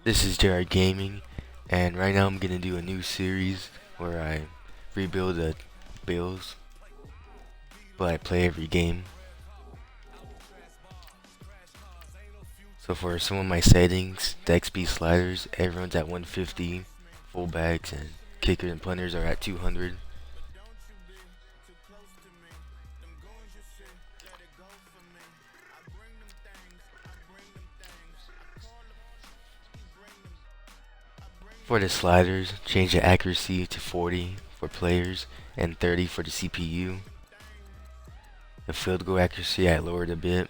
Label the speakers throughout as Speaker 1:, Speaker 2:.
Speaker 1: This is Jared Gaming, and right now I'm gonna do a new series where I rebuild the Bills, but I play every game. So for some of my settings, the XP sliders, everyone's at 150, fullbacks and kickers and punters are at 200. For the sliders, change the accuracy to 40 for players and 30 for the CPU. The field goal accuracy I lowered a bit.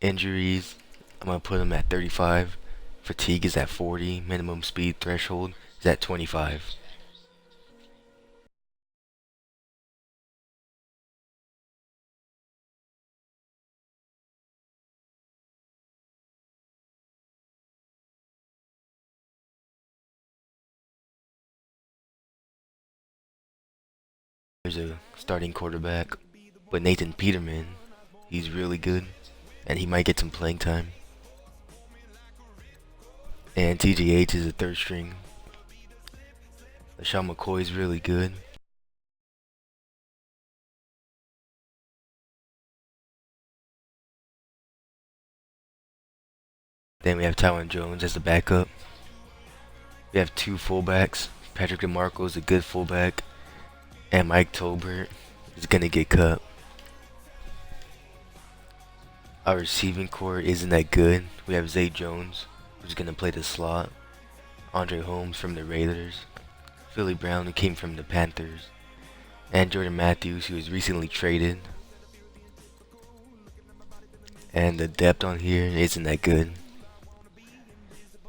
Speaker 1: Injuries, I'm going to put them at 35. Fatigue is at 40. Minimum speed threshold is at 25. There's a starting quarterback, but Nathan Peterman, he's really good, and he might get some playing time. And TGH is a third string. LaShawn McCoy is really good. Then we have Tywan Jones as the backup. We have two fullbacks. Patrick DeMarco is a good fullback, and Mike Tolbert is gonna get cut. Our receiving core isn't that good. We have Zay Jones, who's gonna play the slot. Andre Holmes from the Raiders. Philly Brown, who came from the Panthers. And Jordan Matthews, who was recently traded. And the depth on here isn't that good.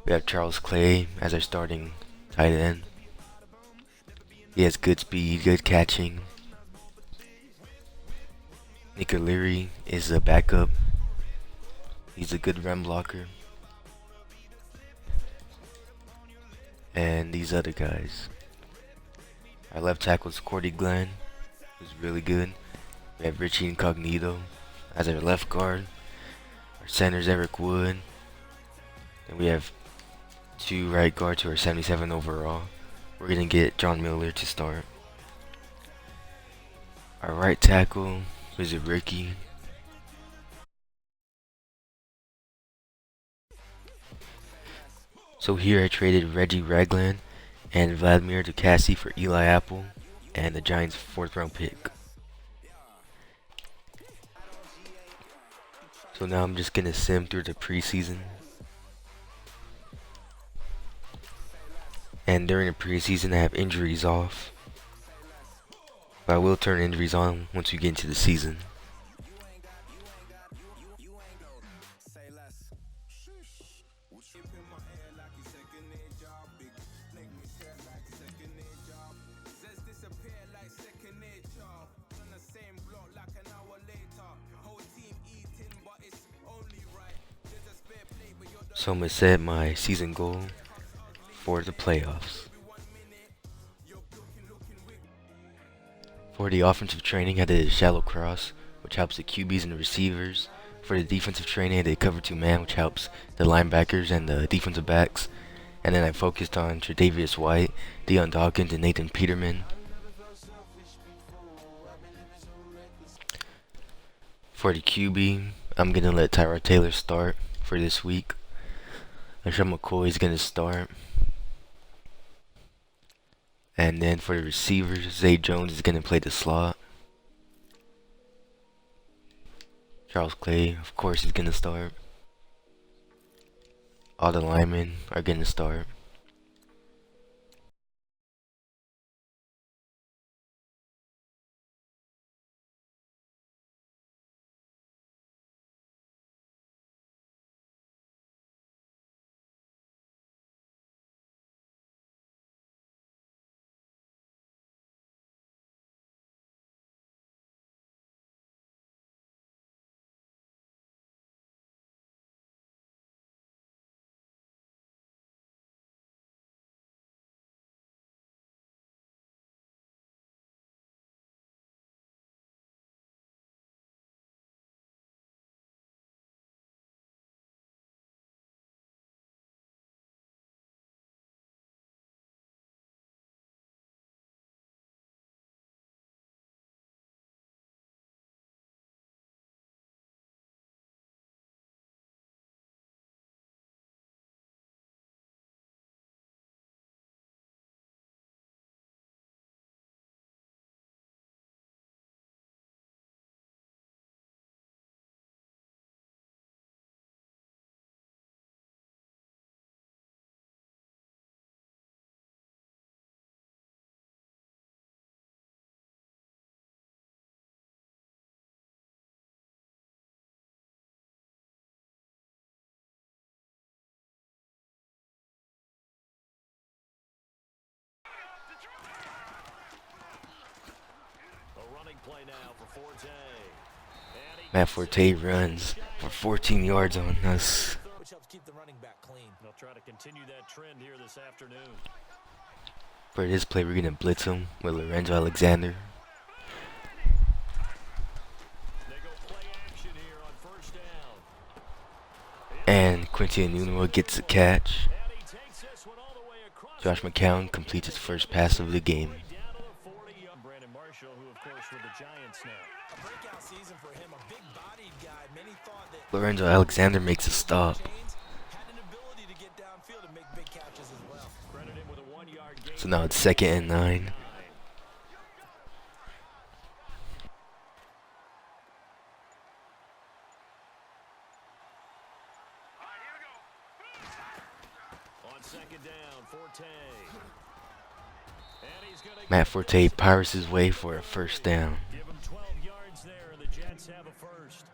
Speaker 1: We have Charles Clay as our starting tight end. He has good speed, good catching. Nick O'Leary is a backup. He's a good run blocker. And these other guys. Our left tackle is Cordy Glenn, who's really good. We have Richie Incognito as our left guard. Our center is Eric Wood. And we have two right guards who are 77 overall. We're going to get John Miller to start. Our right tackle is a rookie. So here I traded Reggie Ragland and Vladimir Ducassi for Eli Apple and the Giants' 4th round pick. So now I'm just going to sim through the preseason. And during the preseason I have injuries off. But I will turn injuries on once we get into the season. So I'm going to set my season goal for the playoffs. For the offensive training, I did a shallow cross, which helps the QBs and the receivers. For the defensive training, I did cover 2 man, which helps the linebackers and the defensive backs. And then I focused on Tre'Davious White, Deion Dawkins, and Nathan Peterman. For the QB, I'm going to let Tyrod Taylor start for this week. LaShawn McCoy is going to start. And then for the receivers, Zay Jones is going to play the slot. Charles Clay, of course, is going to start. All the linemen are going to start. Matt Forte runs for 14 yards on us.
Speaker 2: Which helps keep the running back clean.
Speaker 3: They'll try to continue that trend here this afternoon.
Speaker 1: For this play, we're going to blitz him with Lorenzo Alexander.
Speaker 3: They go play action here on first down.
Speaker 1: And Quincy Enunwa gets the catch.
Speaker 3: And he takes this one all the way across.
Speaker 1: Josh McCown completes his first pass of the game.
Speaker 3: Down to the 40. Brandon Marshall, who of course with the Giants now.
Speaker 2: A breakout season for him, a big-bodied guy. Many thought that
Speaker 1: Lorenzo Alexander makes a stop.
Speaker 2: James had an ability to get downfield and make big catches as well.
Speaker 3: Credit him with a 1-yard gain.
Speaker 1: So now it's 2nd and 9.
Speaker 3: On 2nd down, Forte. And he's gonna
Speaker 1: Matt Forte powers his way for a first down.
Speaker 3: give him 12 yards there, and the Jets have a first.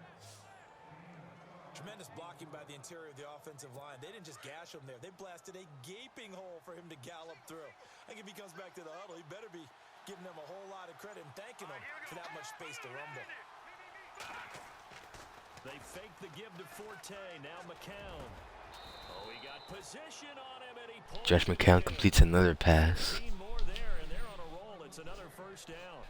Speaker 2: Tremendous blocking by the interior of the offensive line. They didn't just gash him there. They blasted a gaping hole for him to gallop through. I think if he comes back to the huddle, he better be giving them a whole lot of credit and thanking them for that much space to rumble.
Speaker 3: They fake the give to Forte. Now McCown. Oh, he got position on him, and he pulled
Speaker 1: Josh
Speaker 3: it
Speaker 1: McCown
Speaker 3: in.
Speaker 1: completes another pass.
Speaker 3: 15 more there, and they're on a roll. It's another first down.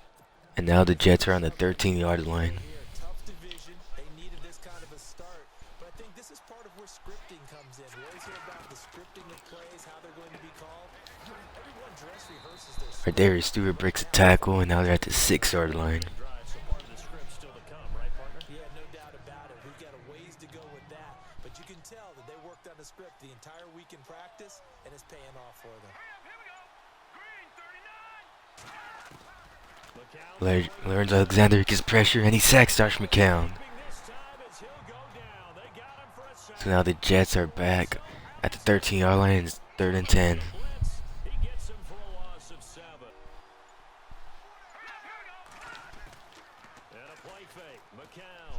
Speaker 1: And now the Jets are on the 13-yard line.
Speaker 2: Here, tough division. They needed this kind of a start. But I think this is part of where scripting comes in. We always hear about the scripting of plays, how they're going to be called. Everyone dress rehearses their
Speaker 1: Darius Stewart breaks a tackle, and now they're at the 6-yard line.
Speaker 3: Drive, so part of the script still to come, right, partner?
Speaker 2: Yeah, no doubt about it. We've got a ways to go with that. But you can tell that they worked on the script the entire week in practice, and it's paying off for them.
Speaker 3: McCown
Speaker 1: Lorenzo Alexander gets pressure, and he sacks Josh McCown.
Speaker 3: this time as he'll go down. They got him for a
Speaker 1: So
Speaker 3: second.
Speaker 1: now the Jets are back at the 13-yard line, and it's 3rd and 10.
Speaker 3: Blitz. He gets him for a loss of 7. And a play fake. McCown.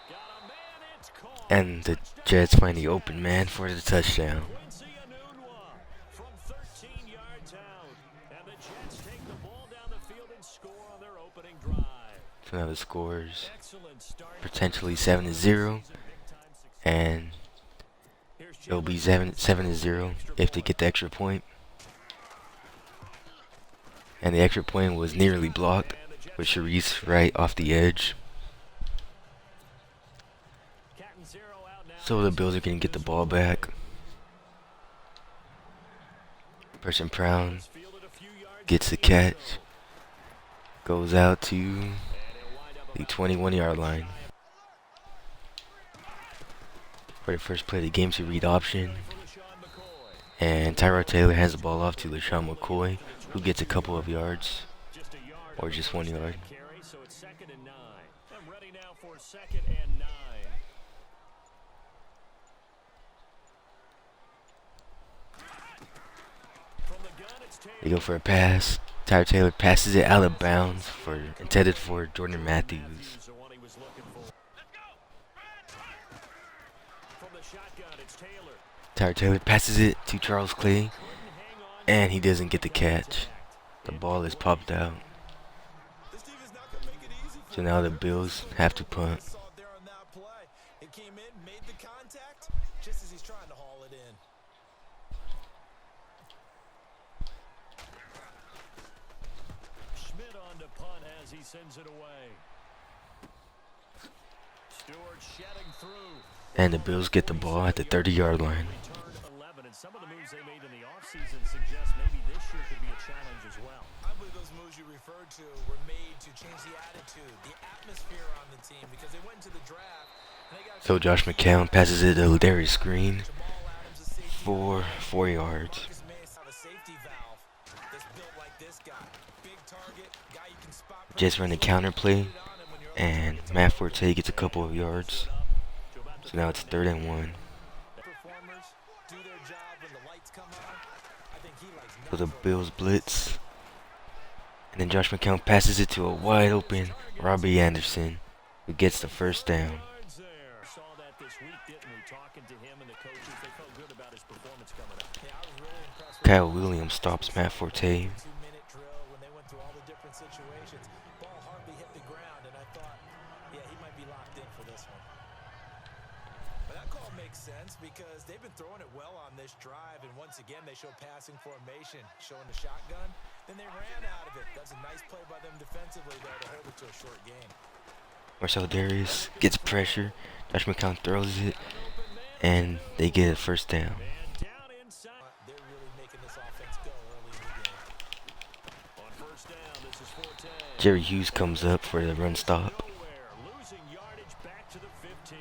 Speaker 3: Got a man, it's caught.
Speaker 1: And the Jets find the open man for the touchdown.
Speaker 3: Quincy Enunwa from 13 yards out. And the Jets take the ball down the field and score on their opening drive.
Speaker 1: So now the scores
Speaker 3: Excellent start.
Speaker 1: potentially 7-0,
Speaker 3: Big time success.
Speaker 1: and
Speaker 3: Here's
Speaker 1: it'll be
Speaker 3: Jalen.
Speaker 1: 7-0 if they get the extra point. And the extra point was nearly blocked with Sharice right off the edge.
Speaker 3: Cat and zero out now.
Speaker 1: So the Bills are going to get the ball back. Person Brown
Speaker 3: Fielded a few yards
Speaker 1: gets the catch. Goes out to the 21-yard line. For the first play of the game, to read option.
Speaker 3: for LaShawn McCoy.
Speaker 1: And Tyrod Taylor hands the ball off to LaShawn McCoy, who gets a couple of yards.
Speaker 3: Just a yard
Speaker 1: Or
Speaker 3: on the
Speaker 1: just
Speaker 3: first
Speaker 1: 1 yard.
Speaker 3: down carry, so it's 2nd and 9. I'm ready now for 2nd and 9. From the gun, it's
Speaker 1: They
Speaker 3: Taylor.
Speaker 1: go for a pass. Tyrod Taylor passes it out of bounds intended for Jordan Matthews.
Speaker 3: The one he was looking for. From the shotgun, it's Taylor.
Speaker 1: Tyrod Taylor passes it to Charles Clay,
Speaker 3: Couldn't hang on.
Speaker 1: and he doesn't get the catch. The ball is popped out.
Speaker 2: This team is not going to make it easy for
Speaker 1: So now the Bills have to punt.
Speaker 2: saw it there on that play. It came in, made the contact, just as he's trying to haul it in.
Speaker 3: Schmidt on to punt as he sends it away. Stewart shedding through.
Speaker 1: And the Bills get the ball at the 30-yard line.
Speaker 3: Returned 11, and some of the moves they made in the offseason suggest maybe this year could be a challenge as well.
Speaker 2: I believe those moves you referred to were made to change the attitude, the atmosphere on the team, because they went into the draft and they got
Speaker 1: So Josh McCown passes it to Darius Green
Speaker 2: Jamal Adams, a safety.
Speaker 1: for 4 yards.
Speaker 2: Marcus Mays have a safety valve that's built like this guy. Big target, guy you can spot.
Speaker 1: Just run the counter play, and Matt Forte gets a couple of yards. So now it's 3rd and 1.
Speaker 2: Performers do their job when the lights come on. I think he likes
Speaker 1: So the Bills blitz. And then Josh McCown passes it to a wide open Robbie Anderson, who gets the first down.
Speaker 3: Yards there. Saw that this week, didn't we? certainly talking to him and the coaches. They felt good about his performance coming up.
Speaker 2: Yeah, I was really impressed with
Speaker 1: Kyle
Speaker 2: him.
Speaker 1: Williams stops Matt Forte.
Speaker 2: 2-minute drill when they went through all the different situations. Ball hardly hit the ground, and I thought, yeah, he might be locked in for this one. But that call makes sense because they've been throwing it well on this drive, and once again, they show passing formation, showing the shotgun. Then they ran out of it. That's a nice play by them defensively, though, to hold it to a short game.
Speaker 1: Marcel Darius gets pressure. Josh McCown throws it, and they get a first down.
Speaker 3: And down inside.
Speaker 2: They're really making this offense go early in the game.
Speaker 3: On first down, this is Forte.
Speaker 1: Jerry Hughes comes up for the run stop,
Speaker 3: Nowhere, losing yardage back to the 15.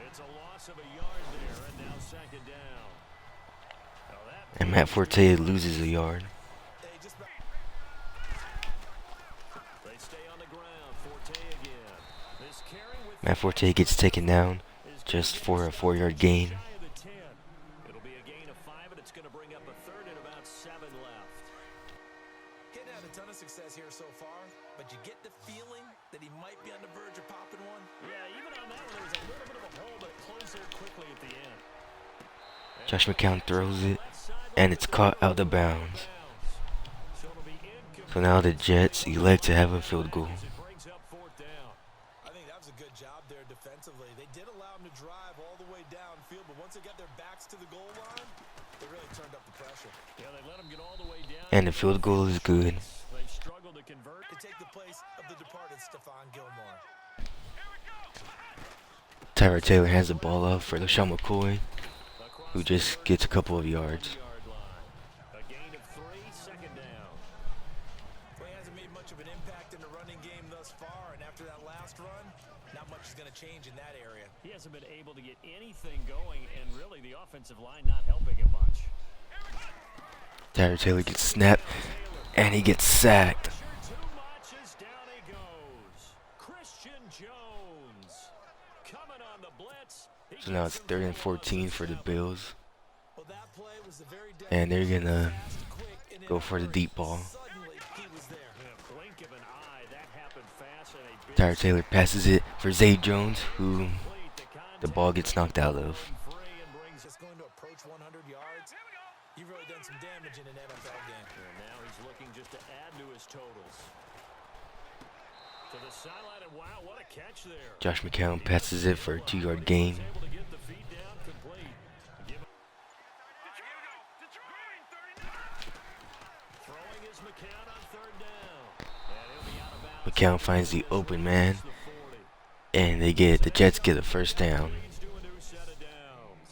Speaker 3: It's a loss of a yard there, and now second down. Now that
Speaker 1: and Matt Forte loses a yard.
Speaker 2: They just
Speaker 3: They stay on the ground. Forte again. This carry with
Speaker 1: Matt Forte gets taken down just for a 4-yard gain.
Speaker 3: shy of the 10. It'll be a gain of 5, and it's going to bring up a third and about 7 left.
Speaker 2: hadn't had a ton of success here so far, but you get the feeling that he might be on the verge of popping one.
Speaker 3: Yeah, even on that one, there was a little bit of a hole, but it closed there quickly at the end.
Speaker 1: Josh McCown throws it, and it's caught out of bounds.
Speaker 3: So it'll be incomplete.
Speaker 1: So now the Jets elect to have a field goal.
Speaker 3: As it brings up fourth down.
Speaker 2: I think that was a good job there defensively. They did allow him to drive all the way downfield, but once they got their backs to the goal line, they really turned up the pressure.
Speaker 3: Yeah, they let him get all the way down.
Speaker 1: And the field goal is good.
Speaker 3: They've struggled to convert.
Speaker 2: To take the place of the departed Stephon Gilmore.
Speaker 1: Tyra Taylor hands the ball off for LaShawn McCoy, who just gets a couple of yards.
Speaker 3: Yard line. A gain of 3, second down.
Speaker 2: Well, he hasn't made much of an impact in the running game thus far, and after that last run, not much is going to change in that area.
Speaker 3: He hasn't been able to get anything going, and really the offensive line not helping him much.
Speaker 1: Tyra Taylor gets snapped, and he gets sacked.
Speaker 3: Too much as down he goes. Christian Jones coming on the blitz. He
Speaker 1: So now
Speaker 3: gets
Speaker 1: it's
Speaker 3: him
Speaker 1: 3rd and
Speaker 3: for a loss of
Speaker 1: 14 for the
Speaker 3: 7.
Speaker 1: Bills,
Speaker 2: Well, that play was a very
Speaker 1: and they're gonna
Speaker 2: fast, quick, and in
Speaker 1: go
Speaker 2: a
Speaker 1: for the
Speaker 2: hurry.
Speaker 1: deep ball.
Speaker 2: Suddenly, he was there.
Speaker 3: In a blink of an eye, that happened fast, and a big
Speaker 1: Tyra Taylor passes it for Zay Jones, who
Speaker 3: complete.
Speaker 1: the ball gets knocked out of.
Speaker 3: Free and brings
Speaker 2: Just going to approach 100 yards. You've really done some damage in an NFL game.
Speaker 3: And now he's looking just to add to his totals. To the sideline, and wow, what a catch there.
Speaker 1: Josh McCown passes it for a 2-yard gain.
Speaker 3: He's able to get the feed down complete. Give him- Throwing is McCown on third down. And he'll be out of bounds.
Speaker 1: McCown finds the open man,
Speaker 3: The 40.
Speaker 1: and the Jets get a first down.
Speaker 3: Leads to a new set of downs.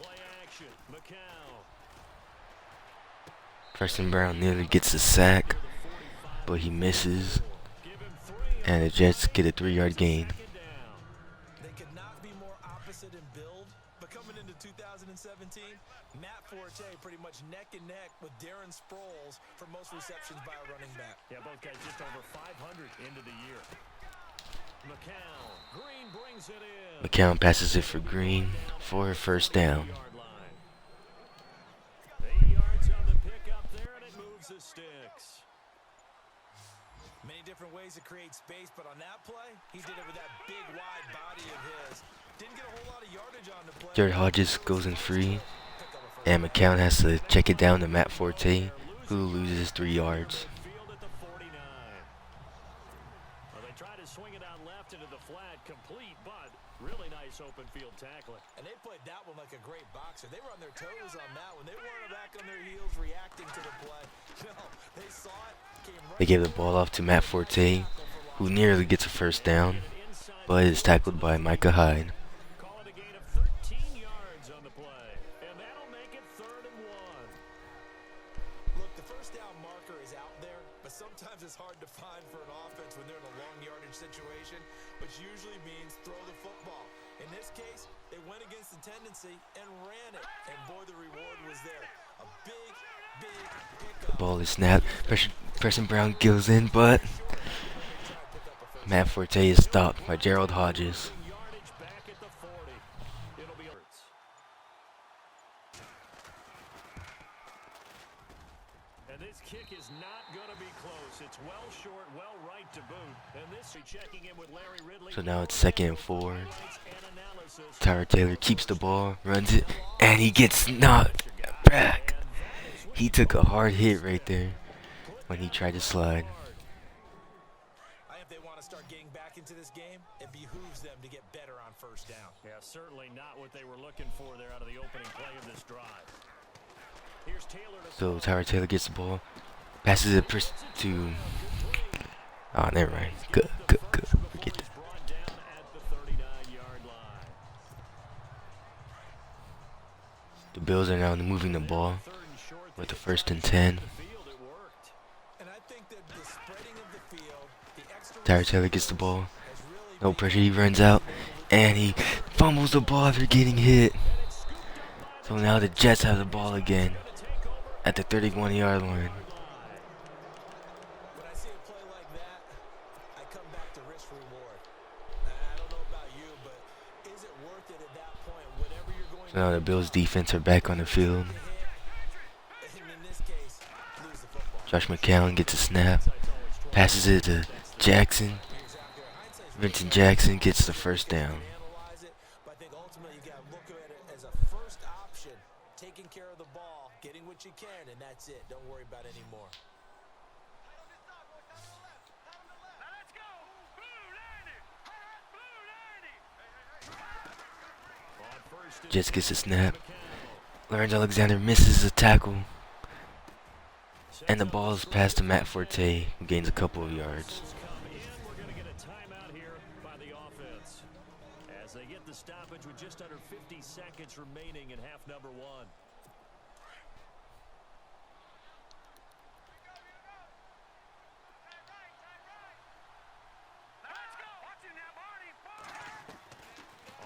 Speaker 3: Play action. McCown.
Speaker 1: Preston Brown nearly gets a sack, but he misses,
Speaker 3: Give him 3.
Speaker 1: and the Jets get a 3-yard gain.
Speaker 3: Second down.
Speaker 2: They could not be more opposite in build, but coming into 2017, Matt Forte pretty much neck and neck with Darren Sproles for most receptions by a running back.
Speaker 3: Yeah, both guys just over 500 into the year. McCown. Green brings it in.
Speaker 1: McCown passes it for Green for a first down.
Speaker 3: Yard line. 8 yards on the pickup there, and it moves the sticks.
Speaker 2: Many different ways to create space, but on that play, he did it with that big, wide body of his. Didn't get a whole lot of yardage on the play.
Speaker 1: Jared Hodges goes in free,
Speaker 2: Pick up a first
Speaker 1: and McCown has to check it down to Matt Forte, who loses 3 yards.
Speaker 3: Field at the 49. Well, they try to swing it out left into the flat, complete, but really nice open field tackling.
Speaker 2: And they played that one like a great boxer. They were on their toes on that one. They weren't back on their heels reacting to the play. No, they saw it, came right
Speaker 1: They give the ball off to Matt Forte, who nearly gets a first down, but is tackled by Micah Hyde.
Speaker 3: Call it a gain of 13 yards on the play, and that'll make it 3rd and 1.
Speaker 2: Look, the first down marker is out there, but sometimes it's hard to find for an offense when they're in a long yardage situation, which usually means throw the football. In this case, they went against the tendency and ran it, and boy, the reward was there. A big, big pickup.
Speaker 1: Ball is snapped. Preston Brown goes in, but Matt Forte is stopped by Gerald Hodges.
Speaker 3: Yardage back at the 40. It'll be And this kick is not going to be close. It's well short, well right to boot. And this checking in with Larry Ridley.
Speaker 1: So now it's 2nd and 4. Tyrod Taylor keeps the ball, runs it, and he gets knocked back. He took a hard hit right there when he tried to slide.
Speaker 2: If they want to start getting back into this game, it behooves them to get better on first down.
Speaker 3: Yeah, certainly not what they were looking for there out of the opening play of this drive. Here's Taylor to
Speaker 1: So Tyrod Taylor gets the ball, passes it to. Oh, never mind. Good. Forget that.
Speaker 3: brought down at the 39-yard line.
Speaker 1: The Bills are now moving the ball
Speaker 3: Third and short,
Speaker 1: with the 1st and 10.
Speaker 3: the field, it worked.
Speaker 2: And I think that the spreading of the field, the extra
Speaker 1: Tyrod Taylor gets the ball.
Speaker 2: has really
Speaker 1: No pressure. He runs out, and he fumbles the ball after getting hit. So now the Jets have the ball again at the 31-yard line.
Speaker 2: When I see a play like that, I come back to risk reward. I don't know about you, but is it worth it at that point? Whatever you're going
Speaker 1: So now the Bills defense are back on the field.
Speaker 2: to hit, and in this case, lose the football.
Speaker 1: Josh McCown gets a snap, passes it to Jackson. Vincent Jackson gets the 1st down.
Speaker 2: Analyze it, but I think ultimately you got to look at it as a first option, taking care of the ball, getting what you can, and that's it. Don't worry about any more.
Speaker 1: Jets gets a snap. Lawrence Alexander misses a tackle. And the ball is passed to Matt Forte, who gains a couple of yards.
Speaker 3: We're going to get a timeout here by the offense as they get the stoppage with just under 50 seconds remaining in half number 1.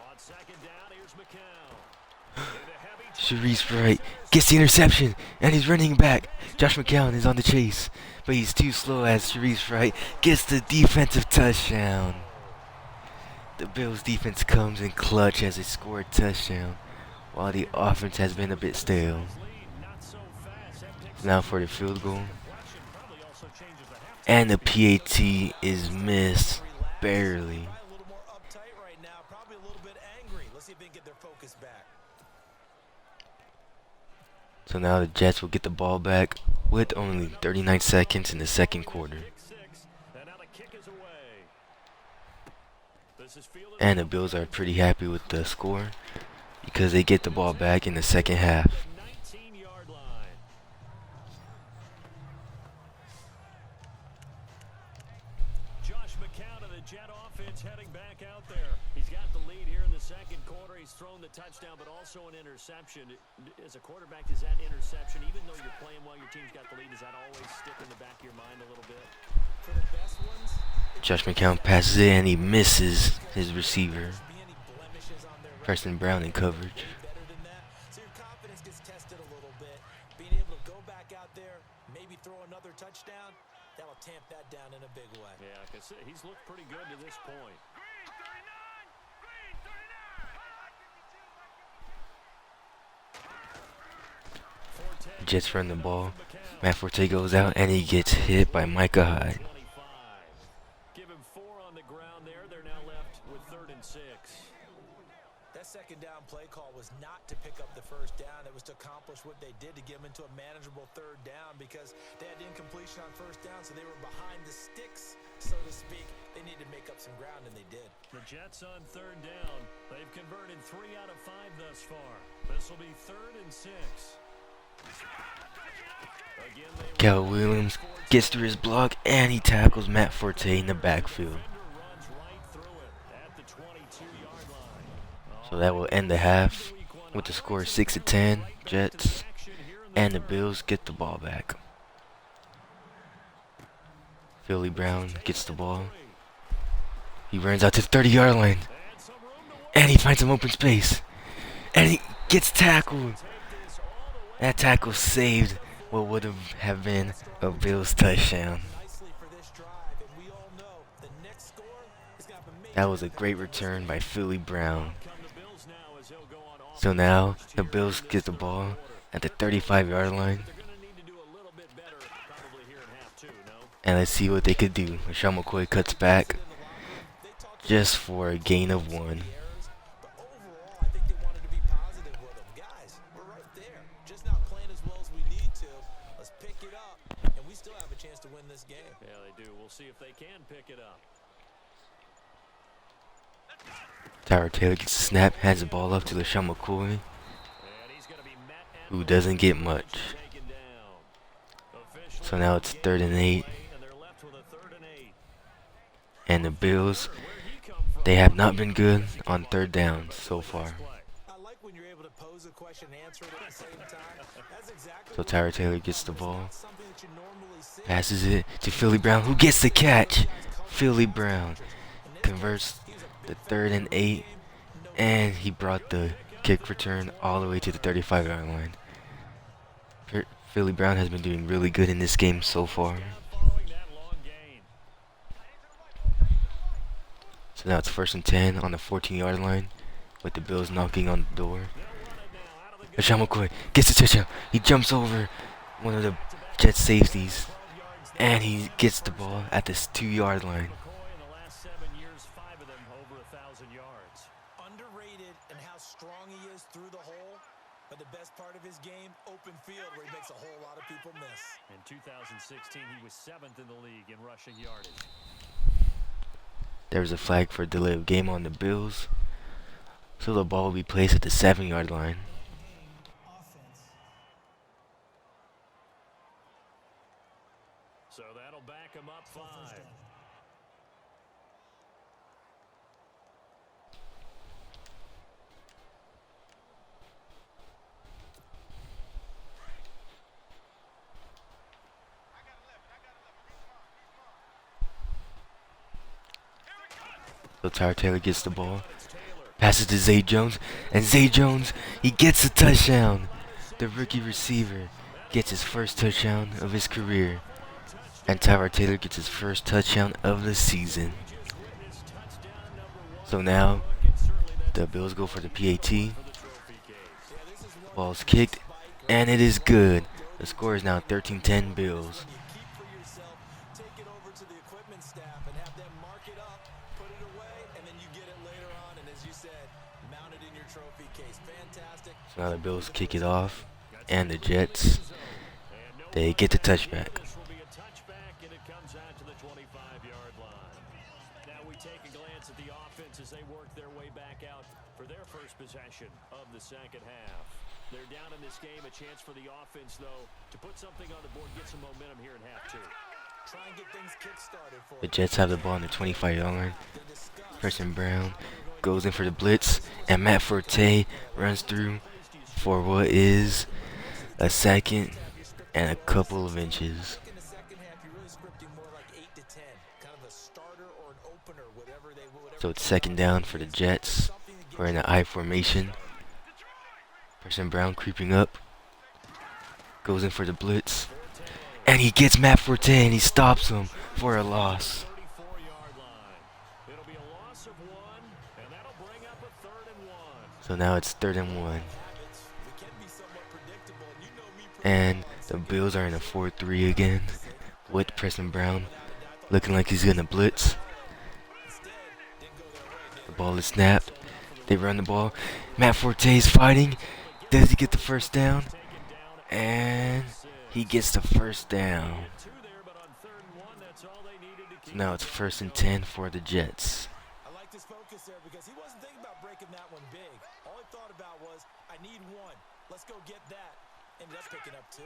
Speaker 3: On 2nd down, here's McCown.
Speaker 1: Sharice Wright gets the interception, and he's running back. Josh McCown is on the chase, but he's too slow as Sharice Wright gets the defensive touchdown. The Bills defense comes in clutch as they score a touchdown, while the offense has been a bit stale. Now for the field goal. And the PAT is missed, barely.
Speaker 2: A little more uptight right now, probably a little bit angry. Let's see if they can get their focus back.
Speaker 1: So now the Jets will get the ball back with only 39 seconds in the 2nd quarter. And the Bills are pretty happy with the score because they get the ball back in the 2nd half.
Speaker 3: 19-yard line. Josh McCown of the Jet offense heading back out there. He's got the lead here in the 2nd quarter. He's thrown the touchdown, but also an interception. As a quarterback, is that interception, even though you're playing while your team's got the lead, does that always stick in the back of your mind a little bit?
Speaker 2: For the best ones,
Speaker 1: Josh McCown passes it and he misses his receiver.
Speaker 2: be any blemishes on their
Speaker 1: Preston Brown in coverage.
Speaker 2: better than that. So your confidence gets tested a little bit. Being able to go back out there, maybe throw another touchdown, that'll tamp that down in a big way.
Speaker 3: Yeah, because he's looked pretty good to this point.
Speaker 1: Jets run the ball. Matt Forte goes out and he gets hit by Micah Hyde.
Speaker 3: 25. Give him 4 on the ground there. They're now left with 3rd and 6.
Speaker 2: That 2nd down play call was not to pick up the 1st down. It was to accomplish what they did, to get them into a manageable 3rd down, because they had incompletion on 1st down, so they were behind the sticks, so to speak. They needed to make up some ground, and they did.
Speaker 3: The Jets on 3rd down. They've converted 3 out of 5 thus far. This will be 3rd and 6. Again,
Speaker 1: Cal Williams gets through his block and he tackles Matt Forte in the backfield.
Speaker 3: runs right through it at the 22-yard line.
Speaker 1: So that will end the half with the score 6-10 Jets, and the Bills get the ball back. Philly Brown gets the ball. He runs out to the 30-yard line and he finds some open space and he gets tackled. That tackle saved what would have been a Bills touchdown.
Speaker 2: Nicely for this drive, and we all know the next score is going to have a major
Speaker 1: That was a great return by Philly Brown.
Speaker 3: Come the Bills now as he'll go on offense.
Speaker 1: So now the Bills get the ball at the 35-yard line.
Speaker 3: They're going to need to do a little bit better
Speaker 1: And let's see what they could do. LaShawn McCoy cuts back just for a gain of 1.
Speaker 2: But overall, I think they wanted to be positive with them. Guys, we're right there. Just not playing as well as we need to. Let's pick it up, and we still have a chance to win this game.
Speaker 3: Yeah, they do. We'll see if they can pick it up.
Speaker 1: Tyra Taylor gets the snap, hands the ball up to LaShawn McCoy,
Speaker 3: And he's going to be met at
Speaker 1: who
Speaker 3: the
Speaker 1: doesn't get
Speaker 3: line,
Speaker 1: much.
Speaker 3: taken down. Officially,
Speaker 1: So now it's 3rd and 8.
Speaker 3: and they're left with a 3rd and 8.
Speaker 1: And the Bills,
Speaker 3: Where'd he come from?
Speaker 1: they have not been good on 3rd down so far.
Speaker 2: I like when you're able to pose a question and answer it at the same time. That's exactly
Speaker 1: So Tyra Taylor gets the ball,
Speaker 2: something that you normally see.
Speaker 1: passes it to Philly Brown, who gets the catch. Philly Brown converts the 3rd and 8, and he brought the kick return all the way to the 35-yard line. Philly Brown has been doing really good in this game so far.
Speaker 3: Following that long gain.
Speaker 1: So now it's 1st and 10 on the 14-yard line with the Bills knocking on the door. LaShawn McCoy gets the touchdown. He jumps over one of the Jets safeties, and he gets the ball at this 2-yard line.
Speaker 3: McCoy in the last 7 years, 5 of them over 1,000 yards.
Speaker 2: Underrated in how strong he is through the hole, but the best part of his game, open field, where he makes a whole lot of people miss.
Speaker 3: In 2016, he was 7th in the league in rushing yardage.
Speaker 1: There was a flag for a delay of game on the Bills, so the ball will be placed at the 7-yard line.
Speaker 3: So that'll back him up 5.
Speaker 1: So Tyra Taylor gets the ball, passes to Zay Jones, and Zay Jones, he gets a touchdown. The rookie receiver gets his first touchdown of his career, and Tyra Taylor gets his first touchdown of the season. So now the Bills go for the PAT. Ball's kicked, and it is good. The score is now 13-10 Bills.
Speaker 2: You keep for yourself, take it over to the equipment staff and have them mark it up, put it away, and then you get it later on, and as you said, mount it in your trophy case. Fantastic.
Speaker 1: So now the Bills kick it off, and the Jets, they get the touchback.
Speaker 3: This will be a touchback, and it comes out to the 25-yard line. Now we take a glance at the offense as they work their way back out for their first possession of the second half. They're down in this game. A chance for the offense, though, to put something on the board, get some momentum here in half 2.
Speaker 2: Try and get things kick-started for
Speaker 1: The Jets have the ball on the 25-yard line. Preston Brown goes in for the blitz, and Matt Forte runs through for what is a second and a couple of inches.
Speaker 2: in the second half. You're really scripting more like 8 to 10, kind of a starter or an opener, whatever they will.
Speaker 1: So it's 2nd down for the Jets. We're in the I formation. Preston Brown creeping up, goes in for the blitz, and he gets Matt Forte, and he stops him for a loss.
Speaker 3: 34-yard line. It'll be a loss of 1, and that'll bring up a 3rd and 1.
Speaker 1: So now it's 3rd and 1,
Speaker 2: We can be somewhat predictable, and you know me pretty
Speaker 1: and the Bills are in a 4-3 again, with Preston Brown looking like he's gonna blitz. The ball is snapped. They run the ball. Matt Forte is fighting. Does he get the first down? And he gets the first down.
Speaker 3: 2 there, but on 3rd and 1, that's all they needed to
Speaker 1: So
Speaker 3: keep.
Speaker 1: now it's 1st and 10 for the Jets.
Speaker 2: I like his focus there because he wasn't thinking about breaking that one big. All he thought about was, I need 1. Let's go get that. Ended up picking up 2.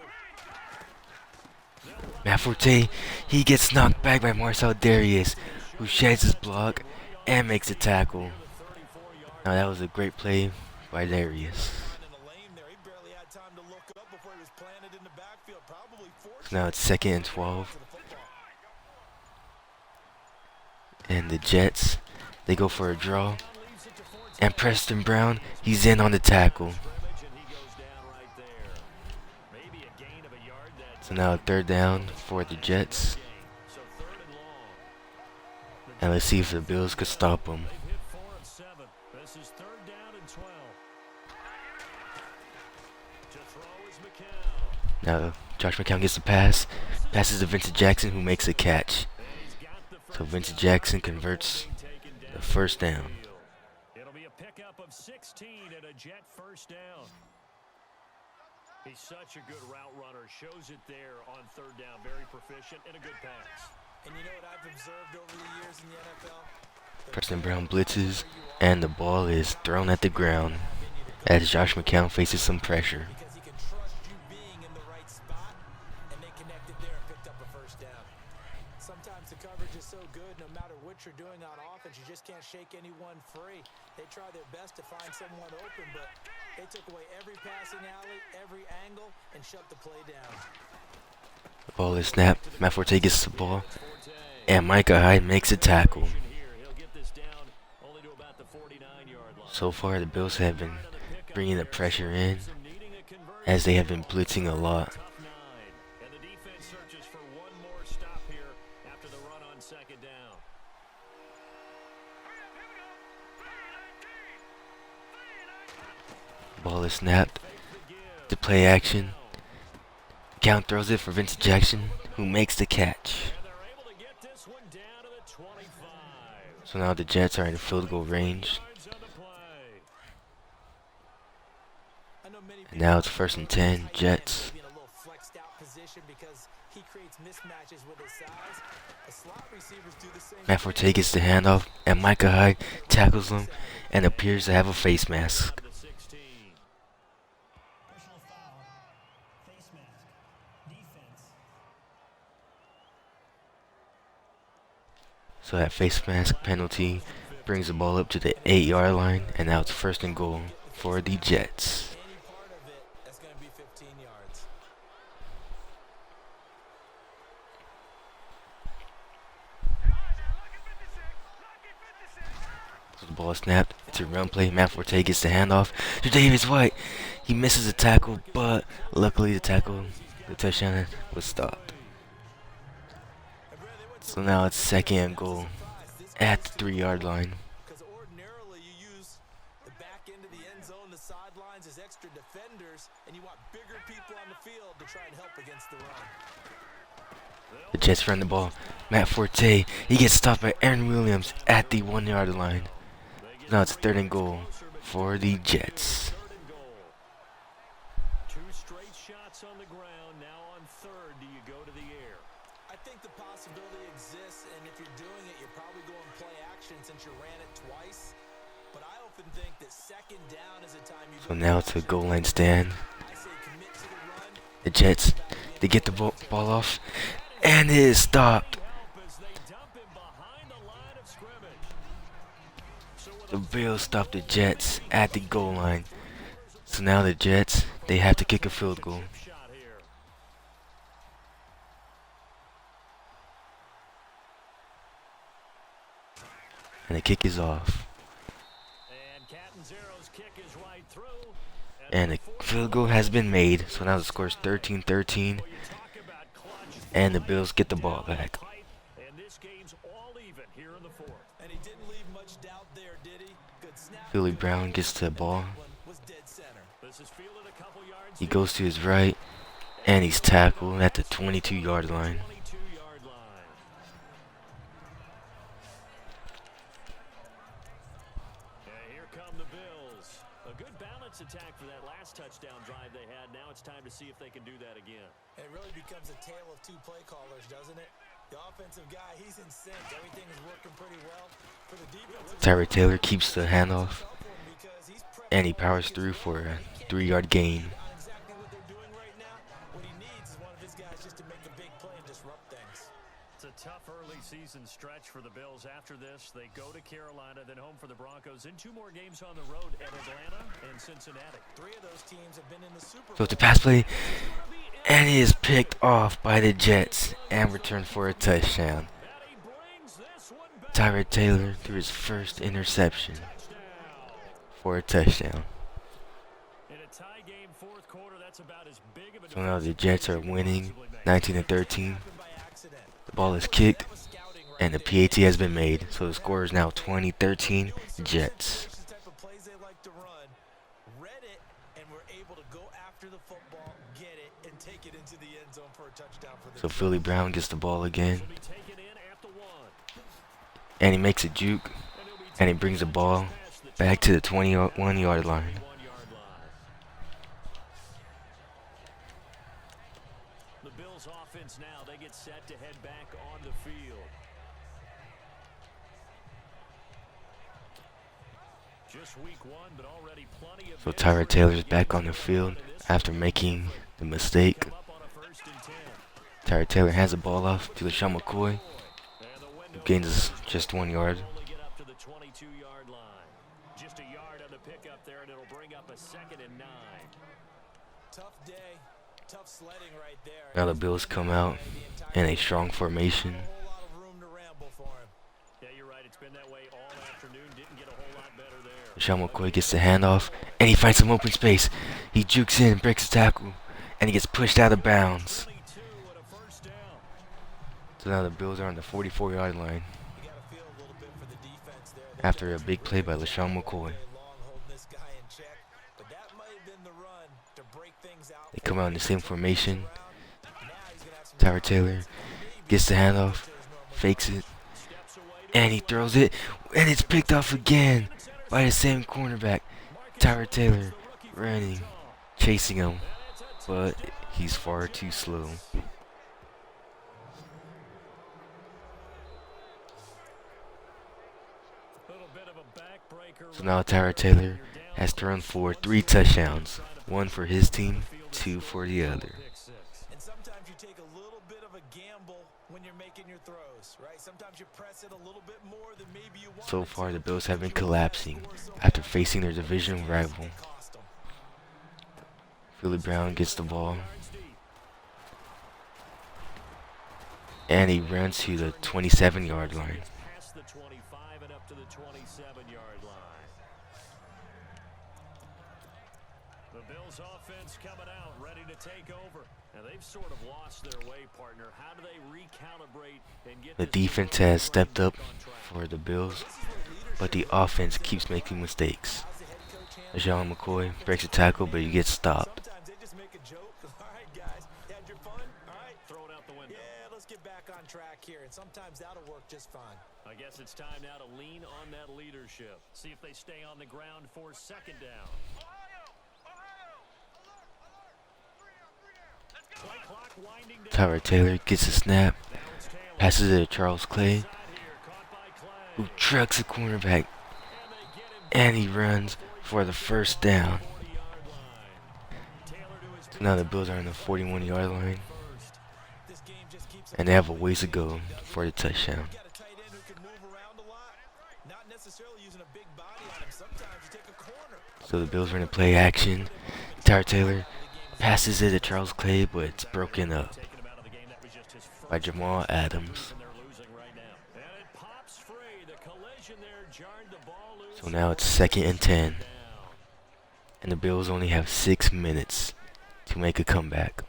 Speaker 1: Matt Forte, he gets knocked back by Marcel Darius, who sheds his block and makes a tackle. Now that was a great play by Darius.
Speaker 2: In the lane there, he barely had time to look up before he was planted in the backfield. Probably forced
Speaker 1: So now it's 2nd and 12,
Speaker 2: to the football.
Speaker 1: and the Jets, they go for a draw. And Preston Brown, he's in on the tackle.
Speaker 3: Scrimmage, and he goes down right there. Maybe a gain of a yard. That's
Speaker 1: So now 3rd down for the Jets.
Speaker 3: so 3rd and long.
Speaker 1: And let's see if the Bills could stop him.
Speaker 3: They've hit 4 of 7. This is 3rd down and 12. To throw is McCown.
Speaker 1: Now Josh McCown gets the pass. Passes to Vincent Jackson, who makes a catch. So Vincent Jackson converts the first down.
Speaker 3: It'll be a pickup of 16 and a Jet first down. He's such a good route runner. Shows it there on third down. Very proficient and a good pass.
Speaker 2: And you know what I've observed over the years in the NFL?
Speaker 1: Preston Brown blitzes, and the ball is thrown at the ground as Josh McCown faces some pressure.
Speaker 2: Because he can trust you being in the right spot, and they connected there and picked up a first down. Sometimes the coverage is so good, no matter what you're doing on offense, you just can't shake anyone free. They try their best to find someone open, but they took away every passing alley, every angle, and shut the play down.
Speaker 1: The ball is snapped. Matt Forte gets the ball, and Micah Hyde makes a tackle. So far, the Bills have been bringing the pressure in as they have been blitzing a lot.
Speaker 3: And the defense searches for one more stop here after the run on second down.
Speaker 1: Ball is snapped. The play action. Count throws it for Vincent Jackson, who makes the catch.
Speaker 3: And they're able to get this one down to the 25.
Speaker 1: So now the Jets are in field goal range.
Speaker 3: Yards on the play.
Speaker 2: I know many
Speaker 1: And now it's 1st and 10, Jets.
Speaker 2: in a little flexed out position because he creates mismatches with his size. The slot receivers do the same.
Speaker 1: Matt Forte gets the handoff, and Micah Hyde tackles him and appears to have a face mask.
Speaker 3: The 16.
Speaker 4: Personal foul, face mask, defense.
Speaker 1: So that face mask penalty brings the ball up to the 8-yard line, and now it's 1st and goal for the Jets.
Speaker 2: Any part of it, that's going to be 15 yards.
Speaker 1: So the ball is snapped. It's a run play. Matt Forte gets the handoff to Davis White. He misses a tackle, but luckily the touchdown was stopped. So now it's 2nd and goal at the 3-yard line.
Speaker 2: Because ordinarily you use the back end of the end zone, the sidelines as extra defenders, and you want bigger people on the field to try and help against the run.
Speaker 1: The Jets run the ball. Matt Forte, he gets stopped by Aaron Williams at the 1-yard line. Now it's 3rd and goal for the Jets.
Speaker 3: Third and goal. Two straight shots on the ground. Now on third, do you go to the air?
Speaker 2: I think the possibility exists, and if you're doing it, you're probably going play action since you ran it twice. But I often think that 2nd down is a time you
Speaker 1: So now it's a goal line stand.
Speaker 2: I say commit to the run.
Speaker 1: The Jets, they get the ball off, and it is stopped.
Speaker 3: Help as they dump him behind the line of scrimmage. So with
Speaker 1: The Bills stop the Jets at the goal line. So now the Jets, they have to kick a field goal.
Speaker 3: a shot here.
Speaker 1: And the kick is off.
Speaker 3: And Catanzaro's kick is right through.
Speaker 1: And the field goal has been made. So now the score is 13-13.
Speaker 3: You talk about clutch.
Speaker 1: And the Bills get the ball back.
Speaker 3: And this game's all even here in the fourth.
Speaker 2: And he didn't leave much doubt there, did he? Good snap.
Speaker 1: Philly Brown gets the ball.
Speaker 2: One was dead center.
Speaker 3: This is fielded a couple yards.
Speaker 1: He goes to his right. And he's tackled at the 22-yard line.
Speaker 3: 22-yard line. And here come the Bills. A good balance attack for that last touchdown drive they had. Now it's time to see if they can do that again.
Speaker 2: And it really becomes a tale of two play callers, doesn't it? The offensive guy, he's in sync. Everything is working pretty well. For the defensive
Speaker 1: Tyrod Taylor keeps the handoff.
Speaker 2: tough one because he's
Speaker 1: And he powers through for a 3-yard gain.
Speaker 2: on exactly what they're doing right now. What he needs is one of his guys just to make a big play and disrupt things.
Speaker 3: It's a tough early season stretch for the Bills. After this, they go to Carolina, then home for the Broncos, and 2 more games on the road at Atlanta and Cincinnati.
Speaker 2: 3 of those teams have been in the Super
Speaker 1: So
Speaker 2: Bowl.
Speaker 1: it's a pass play. And he is picked off by the Jets and returned for a touchdown.
Speaker 3: And he brings this one back.
Speaker 1: Tyrod Taylor threw his first interception for a touchdown.
Speaker 3: In a tie game, fourth quarter, that's about as big of a
Speaker 1: So now the
Speaker 3: defensive
Speaker 1: Jets
Speaker 3: play
Speaker 1: are
Speaker 3: as you could
Speaker 1: winning
Speaker 3: possibly make.
Speaker 1: 19-13.
Speaker 2: Happened by accident.
Speaker 1: The ball is kicked
Speaker 2: That was scouting right
Speaker 1: and the
Speaker 2: there.
Speaker 1: PAT has been made. So the score is now 20-13 Jets.
Speaker 2: It's the type of plays they like to run. Read it and were able to go after the football, get it, and take it into the end zone for a touchdown for the
Speaker 1: So
Speaker 2: team.
Speaker 1: Philly Brown gets the ball again,
Speaker 3: Will be taken in at the 1.
Speaker 1: and he makes a juke,
Speaker 3: And he'll be
Speaker 1: and he
Speaker 3: taken
Speaker 1: brings the
Speaker 3: in
Speaker 1: ball
Speaker 3: just past the
Speaker 1: back to the
Speaker 3: 20.
Speaker 1: 21-yard line.
Speaker 3: 21-yard line. The Bills offense now, they get set to head back on the field. Just week 1, but already plenty of
Speaker 1: So
Speaker 3: minutes
Speaker 1: Tyrod
Speaker 3: for him
Speaker 1: Taylor's
Speaker 3: to
Speaker 1: back
Speaker 3: get
Speaker 1: on the
Speaker 3: his
Speaker 1: field
Speaker 3: in this
Speaker 1: after
Speaker 3: one.
Speaker 1: making the mistake.
Speaker 3: Come up on a 1st and 10.
Speaker 1: Tyrod Taylor hands the ball off to LaShawn McCoy,
Speaker 3: And the
Speaker 1: who
Speaker 3: window
Speaker 1: gains
Speaker 3: closes,
Speaker 1: just
Speaker 3: but
Speaker 1: 1 yard.
Speaker 3: they'll only get up to the 22-yard line. Just a yard on the pickup there, and it'll bring up a 2nd and 9.
Speaker 2: Tough day, tough sledding right there.
Speaker 1: Now the Bills come out in a strong formation.
Speaker 2: A whole lot of room to ramble for him.
Speaker 3: Yeah, you're right. It's been that way all afternoon. Didn't get a whole lot better there.
Speaker 1: LaShawn McCoy gets the handoff, and he finds some open space. He jukes in, breaks the tackle, and he gets pushed out of bounds.
Speaker 3: 22 and a 1st down.
Speaker 1: So now the Bills are on the 44-yard line
Speaker 2: You got to feel a little bit for the defense there. They've
Speaker 1: after
Speaker 2: done
Speaker 1: a big play by LaShawn
Speaker 2: all
Speaker 1: McCoy.
Speaker 2: day long holding this guy in check, but that might have been the run to break things out.
Speaker 1: They come out in the same formation.
Speaker 2: Now he's gonna have some
Speaker 1: Tyrod Taylor gets the handoff, fakes it,
Speaker 3: Steps away
Speaker 1: and he throws it, and it's picked off again by the same cornerback. Tyrod Taylor running, chasing him, but he's far too slow.
Speaker 3: little bit of a backbreaker.
Speaker 1: So now Tyrod Taylor has thrown for 3 touchdowns, 1 for his team, 2 for the other.
Speaker 3: Pick 6.
Speaker 2: And sometimes you take a little bit of a gamble when you're making your throws, right? Sometimes you press it a little bit more than maybe you want.
Speaker 1: So far, the Bills have been collapsing after facing their division rival. Philly Brown gets the ball,
Speaker 3: Yards deep.
Speaker 1: and he runs to the 27-yard line.
Speaker 3: Gets past the 25 and up to the 27-yard line. The Bills offense coming out, ready to take over. Now they've sort of lost their way, partner. How do they recalibrate and get
Speaker 1: The
Speaker 3: this
Speaker 1: defense
Speaker 3: program
Speaker 1: has stepped
Speaker 3: back
Speaker 1: up
Speaker 3: on track?
Speaker 1: for the Bills, but the offense keeps making mistakes. LaShawn McCoy breaks a tackle, but he gets stopped.
Speaker 2: Sometimes they just make a joke. All right, guys, had your fun? All right,
Speaker 3: Throw it out the window.
Speaker 2: yeah, let's get back on track here. And sometimes that'll work just fine.
Speaker 3: I guess it's time now to lean on that leadership. See if they stay on the ground for 2nd down. Play clock winding down.
Speaker 1: Tyrod Taylor gets a snap,
Speaker 3: Now it's Taylor.
Speaker 1: passes it to Charles Clay,
Speaker 3: Side here, caught by Clay.
Speaker 1: who trucks the cornerback,
Speaker 3: And they get him
Speaker 1: and he runs for the 1st down.
Speaker 3: 40-yard line. Taylor to his
Speaker 1: So now the Bills are on the 41-yard line,
Speaker 2: First, this game just keeps
Speaker 1: and they have a ways to go for the touchdown.
Speaker 2: You got a tight end who can move around a lot, not necessarily using a big body on him. Sometimes you take a corner.
Speaker 1: So the Bills are going to play action. Tyrod Taylor passes it to Charles Clay, but it's broken up
Speaker 3: taking him out of the game. That was just his first
Speaker 1: by Jamal Adams.
Speaker 3: and they're losing right now. And it pops free. The collision there jarred the ball loose.
Speaker 1: So now it's 2nd and 10,
Speaker 3: Down.
Speaker 1: and the Bills only have 6 minutes to make a comeback.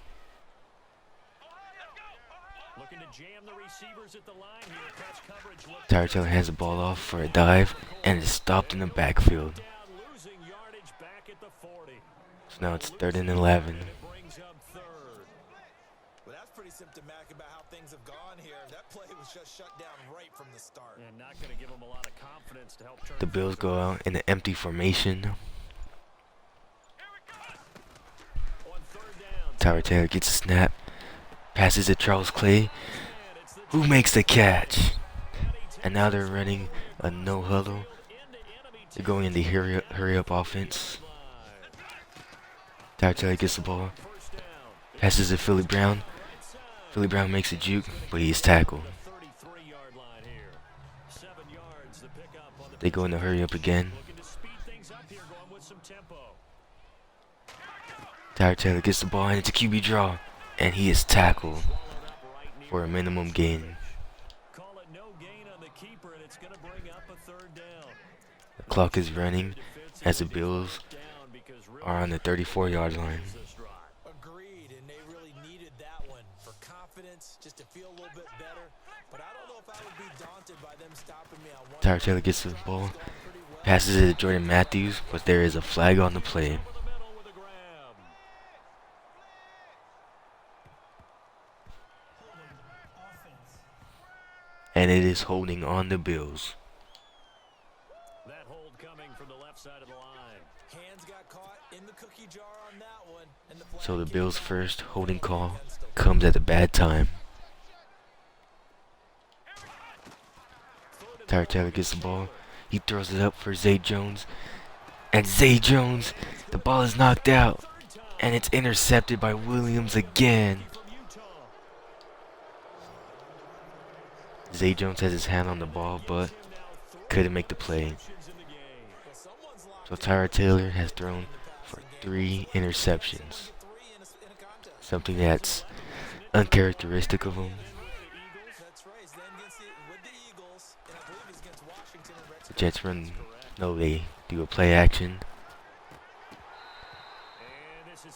Speaker 3: Looking to jam the receivers at the line here. Press coverage. Look
Speaker 1: Tyrod Taylor hands the ball off for a dive, and is stopped in the backfield.
Speaker 3: down, losing yardage back at the 40.
Speaker 1: So now it's 3rd and 11.
Speaker 3: And it brings up 3rd.
Speaker 2: Well, that's pretty symptomatic about how things have gone here. That play was just shut down right from the start.
Speaker 3: And not going to give them a lot of confidence to help turn
Speaker 1: The Bills go out in an empty formation.
Speaker 3: on 3rd down.
Speaker 1: Tyrod Taylor gets a snap, passes to Charles Clay,
Speaker 3: And it's the
Speaker 1: who makes the catch. And now they're running a no huddle. They're going into hurry up offense. Tyrod Taylor gets the ball,
Speaker 3: first down.
Speaker 1: passes to Philly Brown. Philly Brown makes a juke, but he's tackled.
Speaker 3: 33-yard line here. 7 yards to pick up on the
Speaker 1: They go into hurry up again.
Speaker 3: looking to speed things up here, going with some tempo.
Speaker 1: Tyrod Taylor gets the ball and it's a QB draw, and he is tackled
Speaker 3: Swallowed up right near
Speaker 1: for a minimum gain.
Speaker 3: Call it no gain on the keeper, and it's going to bring up a 3rd down.
Speaker 1: The clock is running as the Bills
Speaker 3: Down because
Speaker 1: are on the 34-yard line.
Speaker 3: this drive.
Speaker 2: Agreed, and they really needed that one for confidence, just to feel a little bit better. But I don't know if I would be daunted by them stopping me on one.
Speaker 1: Tyrod Taylor gets the ball,
Speaker 2: Going pretty well.
Speaker 1: passes it to Jordan Matthews, but there is a flag on the play.
Speaker 3: Over the middle with a grab.
Speaker 1: and it is holding on the Bills.
Speaker 3: That hold coming from the left side of the line.
Speaker 2: Hands got caught in the cookie jar on that one, and the flag
Speaker 1: So the
Speaker 2: came
Speaker 1: Bills'
Speaker 2: back
Speaker 1: first holding call
Speaker 2: against them.
Speaker 1: comes at a bad time. Tyrod Taylor gets the ball. He throws it up for Zay Jones. And Zay Jones, the ball is knocked out. And it's intercepted by Williams again. Zay Jones has his hand on the ball, but couldn't make the play. So Tyrod Taylor has thrown for 3 interceptions. Something that's uncharacteristic of him. The Jets run, no, they do a play action.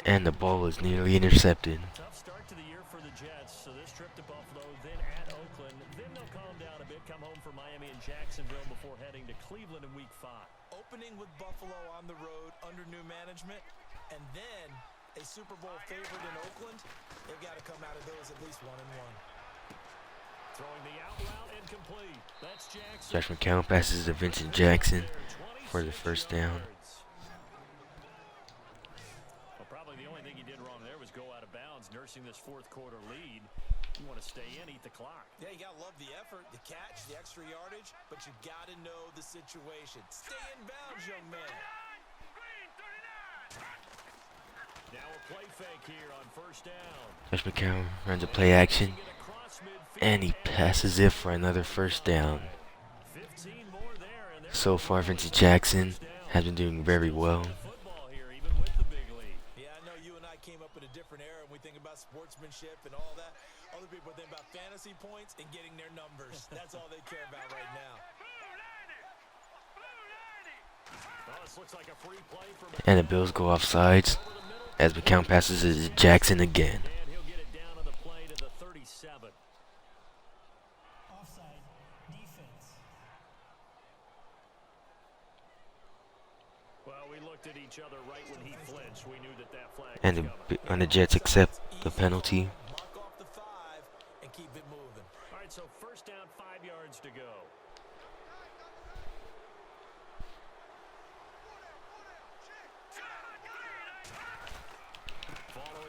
Speaker 1: And the ball was nearly intercepted.
Speaker 3: Tough start to the year for the Jets. So this trip to Buffalo, then at Oakland. Then they'll calm down a bit, come home for Miami and Jacksonville before heading to Cleveland in Week 5.
Speaker 2: Opening with Buffalo on the road under new management, and then a Super Bowl favorite in Oakland. They've got to come out of those at least 1-1.
Speaker 3: Throwing the out route and complete. That's Jackson.
Speaker 1: Josh McCown passes to Vincent Jackson for the first down.
Speaker 3: Well, probably the only thing he did wrong there was go out of bounds, nursing this fourth quarter lead. You want to stay in, eat the clock.
Speaker 2: Yeah, you got to love the effort, the catch, the extra yardage, but you got to know the situation. Stay in bounds, young man.
Speaker 3: Now a play fake here on first down.
Speaker 1: Josh McCown runs a play action. And he passes it for another first down. So far, Vincent Jackson has been doing very well.
Speaker 2: Yeah, I know you and I came up in a different era and we think about sportsmanship and all that. Other people think about fantasy points and getting their numbers. That's all they care about right now.
Speaker 1: And the Bills go off sides as McCown passes it to Jackson again.
Speaker 3: And he'll get it down on the play to the 37.
Speaker 4: Offside. Defense.
Speaker 3: Well, we looked at each other right when he flinched. We knew that that flag
Speaker 1: And
Speaker 3: was coming.
Speaker 1: the Jets accept the penalty.
Speaker 2: Mark off the 5 and keep it moving.
Speaker 3: All right, so first down, 5 yards to go.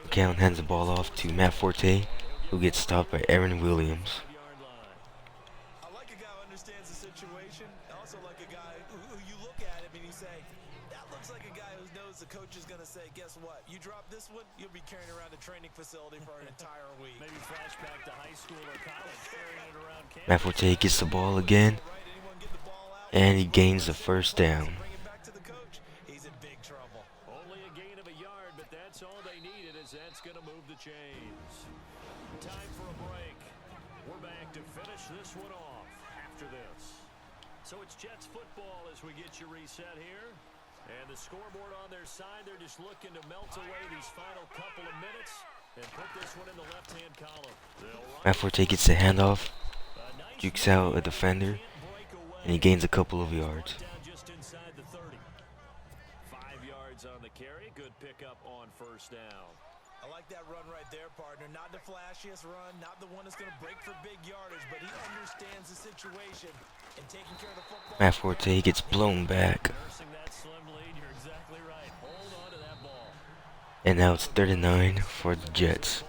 Speaker 1: McCown hands the ball off to Matt Forte, who gets stopped by Aaron Williams.
Speaker 2: I like a guy who understands the situation. I also like a guy who you look at him and you say, that looks like a guy who knows the coach is going to say, guess what? You drop this one, you'll be carrying around a training facility for an entire week.
Speaker 3: Maybe flashback to high school or college, carrying it around campus.
Speaker 1: Matt Forte gets the ball again, and he gains the first down.
Speaker 2: Bring it back to the coach. He's in big trouble.
Speaker 3: Only a gain of a yard, but that's all they needed, as that's going to move the chains. Time for a break. We're back to finish this one off after this. So it's Jets football as we get you reset here. And the scoreboard on their side, they're just looking to melt away these final couple of minutes and put this one in the left-hand column.
Speaker 1: Matt Forte gets the handoff, jukes out a defender, and he gains a couple of yards.
Speaker 3: Down just inside the 30. 5 yards on the carry. Good pickup on first down.
Speaker 2: I like that run right there, partner. Not the flashiest run, not the one that's going to break for big yardage, but he understands the situation and taking care of the football.
Speaker 1: Matt Forte gets blown back.
Speaker 3: Nursing that slim lead, you're exactly right. Hold on to that ball.
Speaker 1: And now it's 39 for the Jets.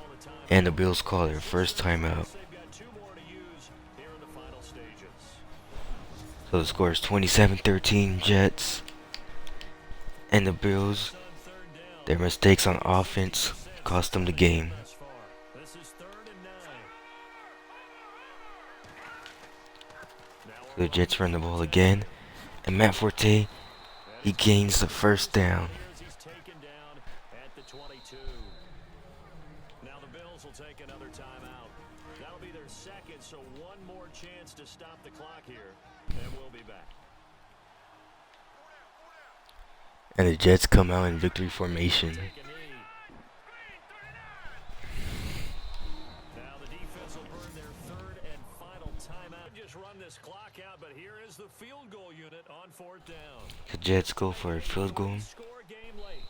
Speaker 1: And the Bills call their first timeout.
Speaker 3: They've got 2 more to use here in the final stages.
Speaker 1: So the score is 27-13 Jets. And the Bills, their mistakes on offense cost them the game.
Speaker 3: Thus far, this is 3rd and 9. Now
Speaker 1: The Jets run the ball again. And Matt Forte, he gains the first down.
Speaker 3: he's taken down at the 22. Now the Bills will take another timeout. That'll be their second, so one more chance to stop the clock here, and we'll be back.
Speaker 1: And the Jets come out in victory formation.
Speaker 3: Take a knee. Now the defense will burn their 3rd and final timeout. Just run this clock out, but here is the field goal unit on 4th down.
Speaker 1: The Jets go for a field goal.
Speaker 3: Score game late.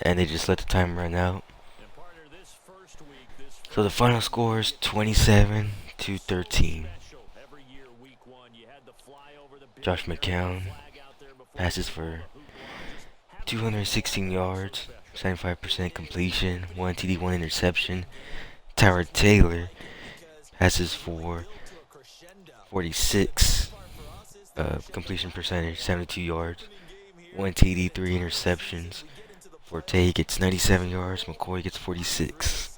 Speaker 1: And they just let the time run out.
Speaker 3: And partner, this first week, this
Speaker 1: So the final score is 27-13.
Speaker 3: special every
Speaker 1: Josh McCown passes for 216 yards, 75% completion, 1 TD, 1 interception. Tyrod Taylor passes for 46 completion percentage, 72 yards, 1 TD, 3 interceptions. Forte gets 97 yards, McCoy gets 46.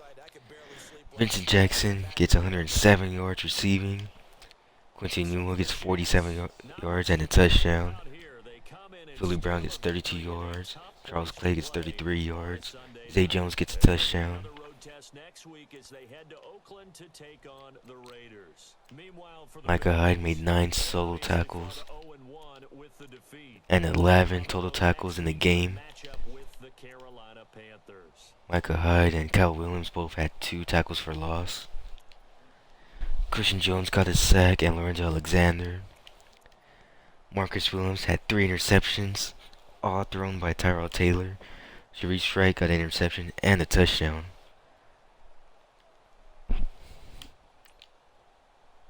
Speaker 1: Vincent Jackson gets 107 yards receiving. Quincy Newell gets 47 yards and a touchdown. Philly Brown gets 32 yards. Charles Clay gets 33 yards. Zay Jones gets a touchdown. Micah Hyde made 9 solo tackles and 11 total tackles in the game. Micah Hyde and Kyle Williams both had 2 tackles for loss. Christian Jones got a sack and Lorenzo Alexander. Marcus Williams had 3 interceptions, all thrown by Tyrod Taylor. Sharice Wright got an interception and a touchdown.